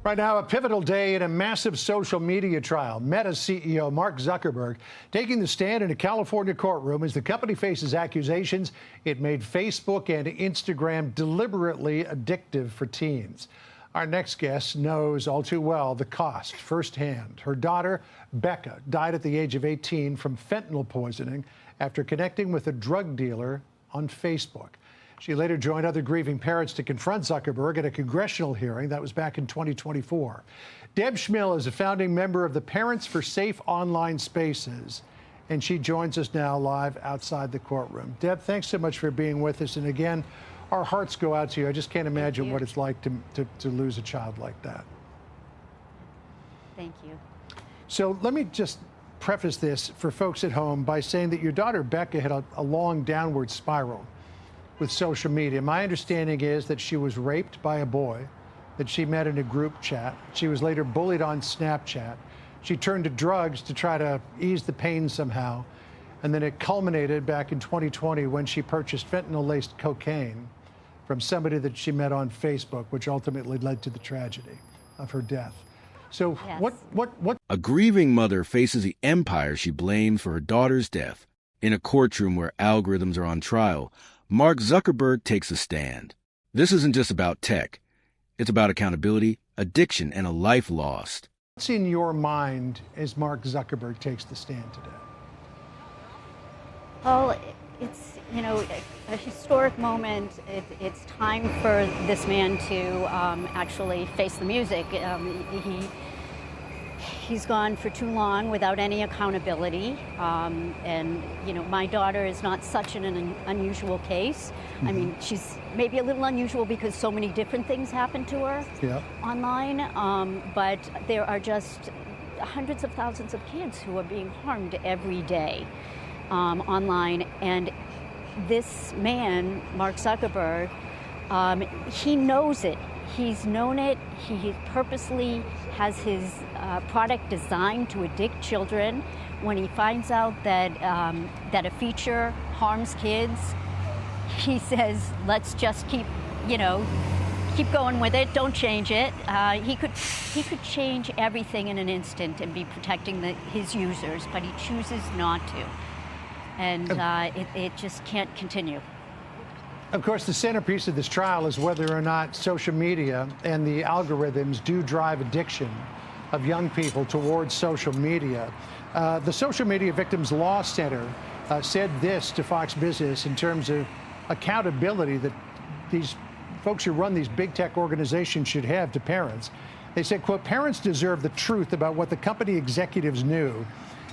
Right now, a pivotal day in a massive social media trial. Meta CEO Mark Zuckerberg taking the stand in a California courtroom as the company faces accusations it made Facebook and Instagram deliberately addictive for teens. Our next guest knows all too well the cost firsthand. Her daughter, Becca, died at the age of 18 from fentanyl poisoning after connecting with a drug dealer on Facebook. She later joined other grieving parents to confront Zuckerberg at a congressional hearing. That was back in 2024. Deb Schmill is a founding member of the Parents for Safe Online Spaces, and she joins us now live outside the courtroom. Deb, thanks so much for being with us. And again, our hearts go out to you. I just can't imagine what it's like to lose a child like that. Thank you. So let me just preface this for folks at home by saying that your daughter, Becca, had a long downward spiral with social media. My understanding is that she was raped by a boy that she met in a group chat. She was later bullied on Snapchat. She turned to drugs to try to ease the pain somehow. And then it culminated back in 2020 when she purchased fentanyl-laced cocaine from somebody that she met on Facebook, which ultimately led to the tragedy of her death. So Yes. what? A grieving mother faces the empire she blamed for her daughter's death. In a courtroom where algorithms are on trial, Mark Zuckerberg takes a stand. This isn't just about tech. It's about accountability, addiction, and a life lost. What's in your mind as Mark Zuckerberg takes the stand today? Well, it's, a historic moment. It's time for this man to actually face the music. He's gone for too long without any accountability. And my daughter is not such an unusual case. I mean, she's maybe a little unusual because so many different things happen to her online. But there are just hundreds of thousands of kids who are being harmed every day online. And this man, Mark Zuckerberg, he knows it. He's known it. He purposely has his product designed to addict children. When he finds out that that a feature harms kids, he says, "Let's just keep going with it. Don't change it." He could change everything in an instant and be protecting his users, but he chooses not to, and it just can't continue. Of course, the centerpiece of this trial is whether or not social media and the algorithms do drive addiction of young people towards social media. The Social Media Victims Law Center said this to Fox Business in terms of accountability that these folks who run these big tech organizations should have to parents. They said, quote, "Parents deserve the truth about what the company executives knew,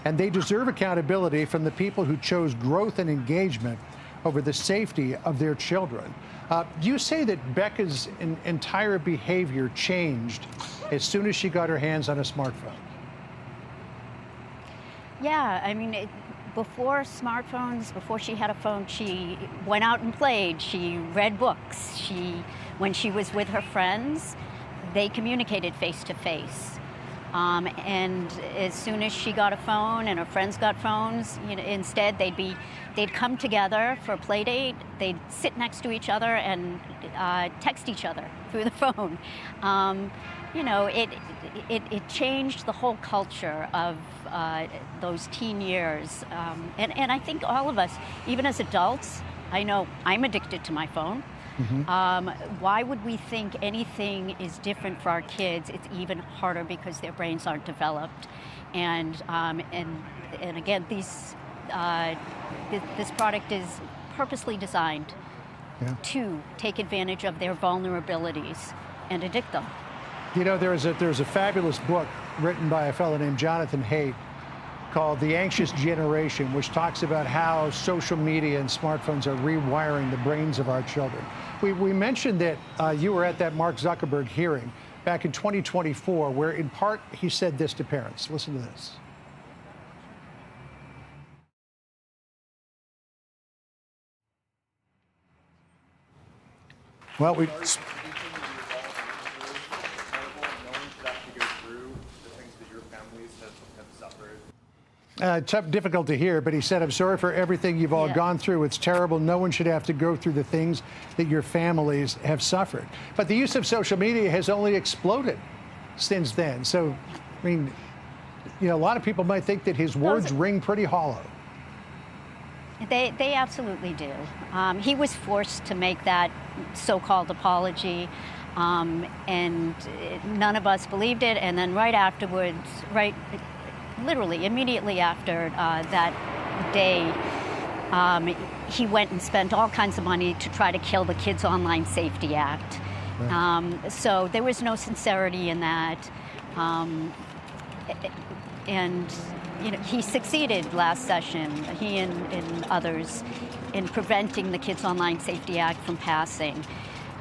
and they deserve accountability from the people who chose growth and engagement over the safety of their children." Do you say that Becca's entire behavior changed as soon as she got her hands on a smartphone? Yeah, I mean, before smartphones, before she had a phone, she went out and played. She read books. When she was with her friends, they communicated face to face. And as soon as she got a phone and her friends got phones, instead they'd come together for a play date. They'd sit next to each other and text each other through the phone. It changed the whole culture of those teen years. And I think all of us, even as adults, I know I'm addicted to my phone. Why would we think anything is different for our kids? It's even harder because their brains aren't developed, and again, this product is purposely designed to take advantage of their vulnerabilities and addict them. There's a fabulous book written by a fellow named Jonathan Haidt called The Anxious Generation, which talks about how social media and smartphones are rewiring the brains of our children. We mentioned that you were at that Mark Zuckerberg hearing back in 2024, where in part he said this to parents. Listen to this. Well, Tough, difficult to hear, but he said, "I'm sorry for everything you've all gone through. It's terrible. No one should have to go through the things that your families have suffered." But the use of social media has only exploded since then. So, I mean, you know, a lot of people might think that his words ring pretty hollow. They absolutely do. He was forced to make that so-called apology, and none of us believed it. And then right afterwards, literally immediately after that day, he went and spent all kinds of money to try to kill the Kids Online Safety Act. Right. So there was no sincerity in that. And you know, he succeeded last session, he and others, in preventing the Kids Online Safety Act from passing.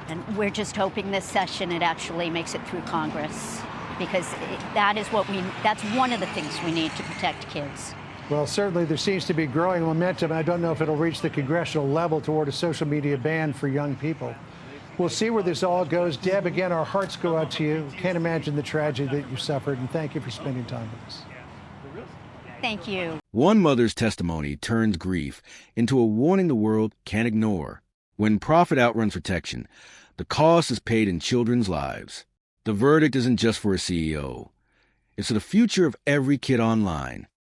And we're just hoping this session it actually makes it through Congress, because that's one of the things we need to protect kids. Well, certainly there seems to be growing momentum. I don't know if it'll reach the congressional level toward a social media ban for young people. We'll see where this all goes. Deb, again, our hearts go out to you. Can't imagine the tragedy that you suffered, and thank you for spending time with us. Thank you. One mother's testimony turns grief into a warning the world can't ignore. When profit outruns protection, the cost is paid in children's lives. The verdict isn't just for a CEO. It's for the future of every kid online.